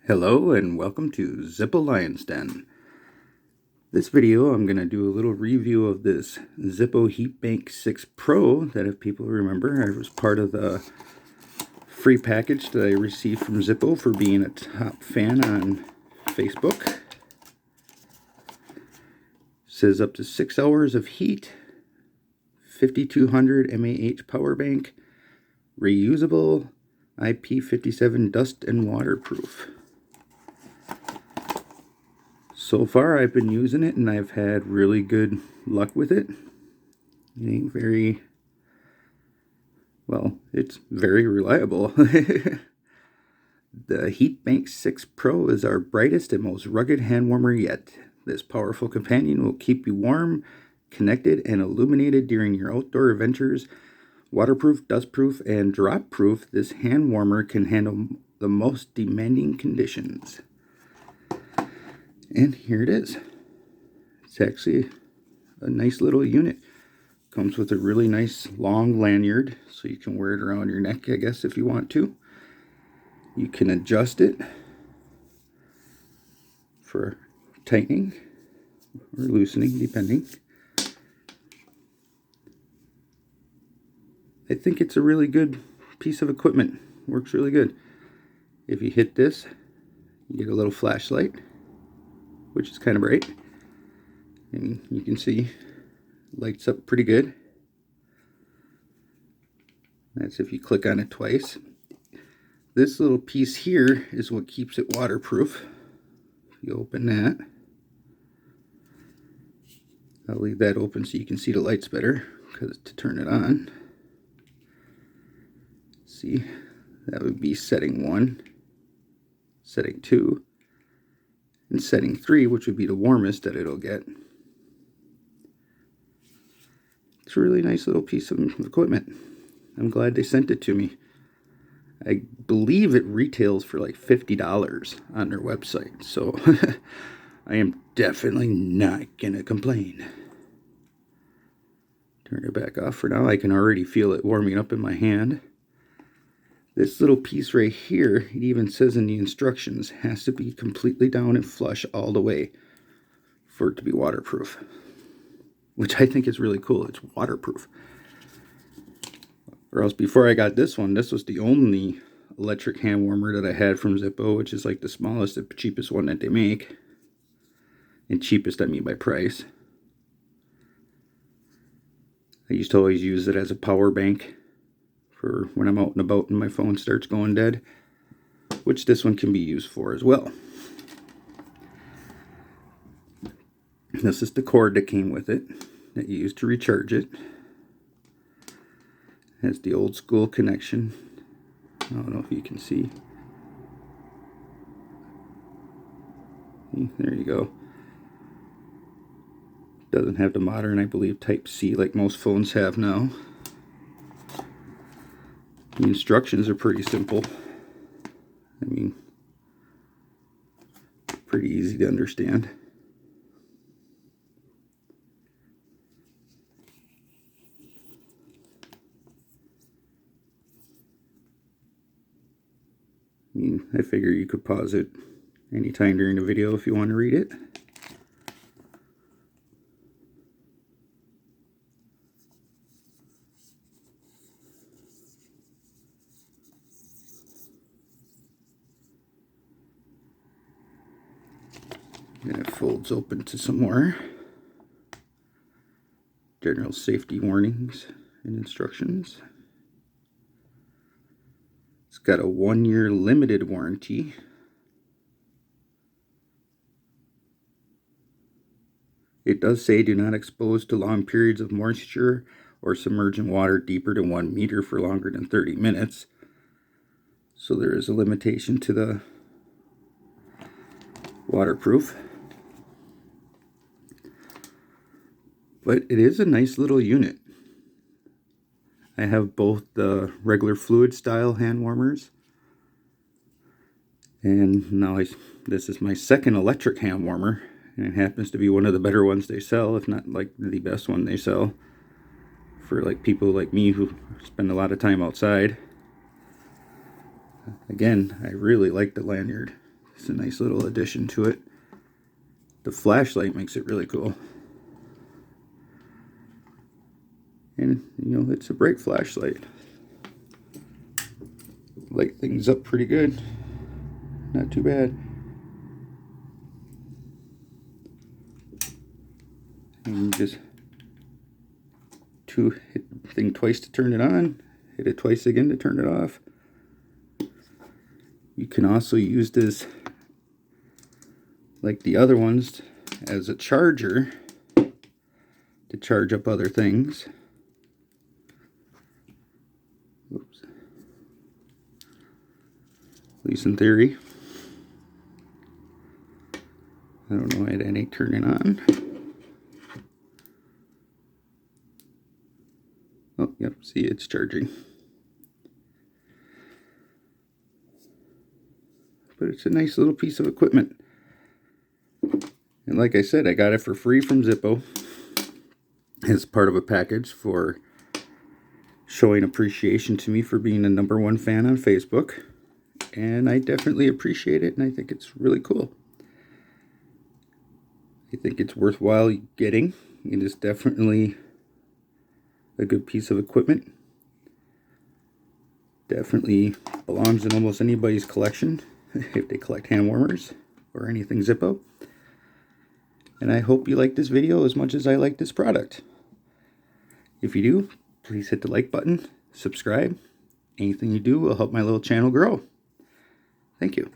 Hello and welcome to Zippo Lion's Den. This video I'm going to do a little review of this Zippo Heatbank 6 Pro that, if people remember, I was part of the free package that I received from Zippo for being a top fan on Facebook. It says up to 6 hours of heat, 5200 mAh power bank, reusable, IP57 dust and waterproof. So far I've been using it and I've had really good luck with it. It ain't very, well, it's very reliable. The Heatbank 6 Pro is our brightest and most rugged hand warmer yet. This powerful companion will keep you warm, connected, and illuminated during your outdoor adventures. Waterproof, dustproof, and drop-proof, this hand warmer can handle the most demanding conditions. And here it is. It's actually a nice little unit. Comes with a really nice long lanyard, so you can wear it around your neck, I guess, if you want to. You can adjust it for tightening or loosening, depending. I think it's a really good piece of equipment. Works really good. If you hit this, you get a little flashlight, which is kind of bright, and you can see lights up pretty good. That's if you click on it twice. This little piece here is what keeps it waterproof. If you open that, I'll leave that open so you can see the lights better, because to turn it on, see, that would be setting 1, setting 2, and setting 3, which would be the warmest that it'll get. It's a really nice little piece of equipment. I'm glad they sent it to me. I believe it retails for like $50 on their website, so I am definitely not gonna complain. Turn it back off for now. I can already feel it warming up in my hand. This little piece right here, it even says in the instructions, has to be completely down and flush all the way for it to be waterproof, which I think is really cool. It's waterproof. Or else before I got this one, this was the only electric hand warmer that I had from Zippo, which is like the smallest and cheapest one that they make. And cheapest, I mean by price. I used to always use it as a power bank for when I'm out and about and my phone starts going dead, which this one can be used for as well. This is the cord that came with it that you use to recharge it. It has the old school connection. I don't know if you can see. There you go. Doesn't have the modern, I believe, Type-C like most phones have now. The instructions are pretty simple. I mean, pretty easy to understand. I mean, I figure you could pause it anytime during the video if you want to read it. And it folds open to some more general safety warnings and instructions. It's got a 1-year limited warranty. It does say do not expose to long periods of moisture or submerge in water deeper than 1 meter for longer than 30 minutes. So there is a limitation to the waterproof. But it is a nice little unit. I have both the regular fluid style hand warmers, and now this is my second electric hand warmer, and it happens to be one of the better ones they sell, if not like the best one they sell, for like people like me who spend a lot of time outside. Again, I really like the lanyard. It's a nice little addition to it. The flashlight makes it really cool. And, you know, it's a bright flashlight. Light things up pretty good. Not too bad. And just hit the thing twice to turn it on. Hit it twice again to turn it off. You can also use this, like the other ones, as a charger to charge up other things. Oops. At least in theory. I don't know why that ain't turning on. Oh, yep, see, it's charging. But it's a nice little piece of equipment. And like I said, I got it for free from Zippo as part of a package for showing appreciation to me for being the #1 fan on Facebook. And I definitely appreciate it, and I think it's really cool. I think it's worthwhile getting. It is definitely a good piece of equipment. Definitely belongs in almost anybody's collection if they collect hand warmers or anything Zippo. And I hope you like this video as much as I like this product. If you do, please hit the like button, subscribe. Anything you do will help my little channel grow. Thank you.